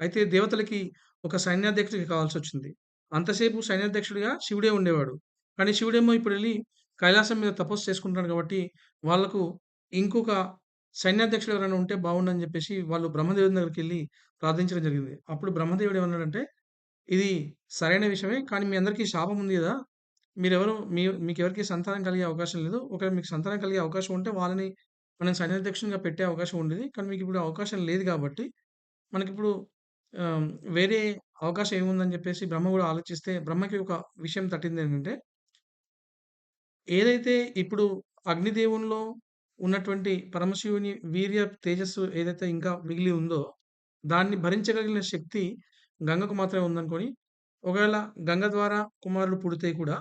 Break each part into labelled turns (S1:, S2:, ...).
S1: అయితే దేవతలకి ఒక సైన్యాధ్యక్షుడికి కావాల్సొచ్చింది. అంతసేపు సైన్యాధ్యక్షుడిగా శివుడే ఉండేవాడు. కానీ శివుడేమో ఇప్పుడెళ్లి కైలాసం మీద తపస్సు చేసుకుంటున్నాడు కాబట్టి, వాళ్ళకు ఇంకొక సైన్యాధ్యక్షుడు ఎవరైనా ఉంటే బాగుండని జెప్పేసి వాళ్ళు బ్రహ్మదేవుని దగ్గరికెళ్లి ప్రార్థించడం జరిగింది. అప్పుడు బ్రహ్మదేవుడు ఏమన్నాడంటే, "ఇది సరైన విషయమే. కానీ మీ అందరికీ శాపం ఉంది గదా! మీరెవరు మీకెవరికీ సంతానం కలిగే అవకాశం లేదు. ఒకవేళ మీకు సంతానం కలిగే అవకాశం ఉంటే వాళ్ళని మనం సైన్యాధ్యక్షునిగా పెట్టే అవకాశం ఉండేది. కానీ మీకిప్పుడు అవకాశం లేదు గాబట్టి మనకిప్పుడు ఆహ్, వేరే అవకాశం ఏముందని జెప్పేసి బ్రహ్మ గూడా ఆలోచిస్తే బ్రహ్మకి ఒక విషయం తట్టిందేంటంటే, ఏదైతే ఇప్పుడు అగ్నిదేవునిలో ఉన్నటువంటి పరమశివుని వీర్య తేజస్సు ఏదైతే ఇంకా మిగిలి ఉందో, దాన్ని భరించగలిగిన శక్తి గంగకు మాత్రమే ఉందనుకోని, ఒకవేళ గంగ ద్వారా కుమారులు పుడితే కూడా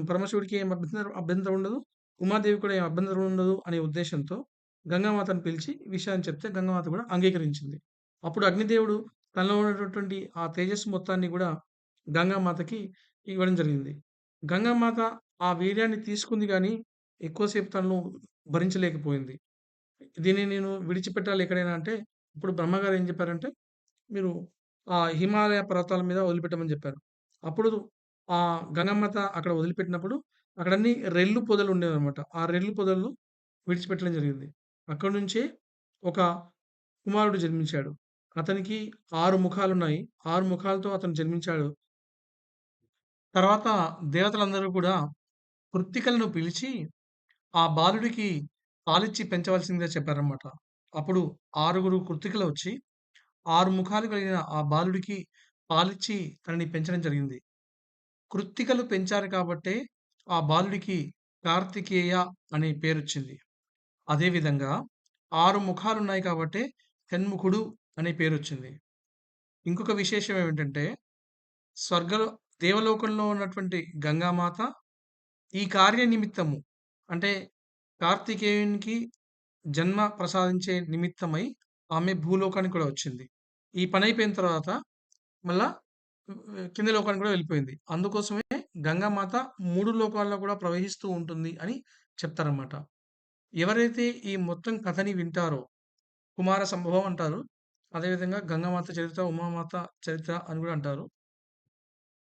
S1: పరమశివుడికి ఏం అభ్యంతరం ఉండదు. ఉమాదేవికి కూడా ఏం అభ్యంతరం ఉండదు అనే ఉద్దేశ్యంతో గంగామాతను పిలిచి ఈ విషయాన్ని చెప్తే గంగామాత కూడా అంగీకరించింది. అప్పుడు అగ్నిదేవుడు తనలో ఉన్నటువంటి ఆ తేజస్సు మొత్తాన్ని గూడా గంగామాతకి ఇవ్వడం జరిగింది. గంగామాత ఆ వీర్యాన్ని తీసుకుంది గానీ, ఎక్కువ సేపు తను భరించలేకపోయింది. దీన్ని నేను విడిచిపెట్టాలి ఎక్కడైనా అంటే, ఇప్పుడు బ్రహ్మగారు ఏం చెప్పారంటే మీరు హిమాలయ పర్వతాల మీద వదిలిపెట్టమని జెప్పారు. అప్పుడు గంగమాత అక్కడ వదిలిపెట్టినప్పుడు అక్కడన్నీ రెల్లు పొదలుండేవన్నమాట. ఆ రెల్లు పొదలను విడిచిపెట్టడం జరిగింది. అక్కడి నుంచే ఒక కుమారుడు జన్మించాడు. అతనికి 6 ముఖాలున్నాయి. 6 ముఖాలతో అతను జన్మించాడు. తర్వాత దేవతలందరూ కూడా కృత్తికలను పిలిచి ఆ బాలుడికి పాలిచ్చి పెంచవలసిందిగా చెప్పారన్నమాట. అప్పుడు 6గురు కృత్తికలొచ్చి 6 ముఖాలు కలిగిన ఆ బాలుడికి పాలిచ్చి తనని పెంచడం జరిగింది. కృత్తికలు పెంచారు కాబట్టే ఆ బాలుడికి కార్తికేయ అనే పేరొచ్చింది. అదే విధంగా 6 ముఖాలున్నాయి కాబట్టే షణ్ముఖుడు అనే పేరొచ్చింది. ఇంకొక విశేషం ఏమిటంటే స్వర్గలో దేవలోకంలో ఉన్నటువంటి గంగామాత ఈ కార్య నిమిత్తము అంటే కార్తికేయునికి జన్మ ప్రసాదించే నిమిత్తమై ఆమె భూలోకానికి కూడా వచ్చింది. ఈ పనైపోయిన తర్వాత మళ్ళా కింది లోకానికి కూడా వెళ్ళిపోయింది. అందుకోసమే గంగామాత 3 లోకాల్లో కూడా ప్రవహిస్తూ ఉంటుంది అని చెప్తారన్నమాట. ఎవరైతే ఈ మొత్తం కథని వింటారో కుమార సంభవం అంటారు. అదేవిధంగా గంగామాత చరిత్ర, ఉమామాత చరిత్ర అని కూడా అంటారు.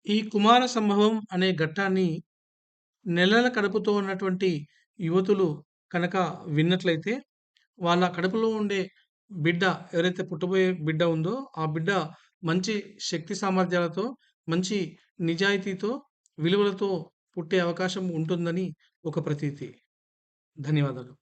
S1: ఈ కుమార సంభవం అనే ఘట్టాన్ని నెలల కడుపుతో ఉన్నటువంటి యువతులు కనుక విన్నట్లయితే వాళ్ళ కడుపులో ఉండే బిడ్డ ఎవరైతే పుట్టబోయే బిడ్డ ఉందో, ఆ బిడ్డ మంచి శక్తి సామర్థ్యాలతో, మంచి నిజాయితీతో, విలువలతో పుట్టే అవకాశం ఉంటుందని ఒక ప్రతీతి. ధన్యవాదాలు.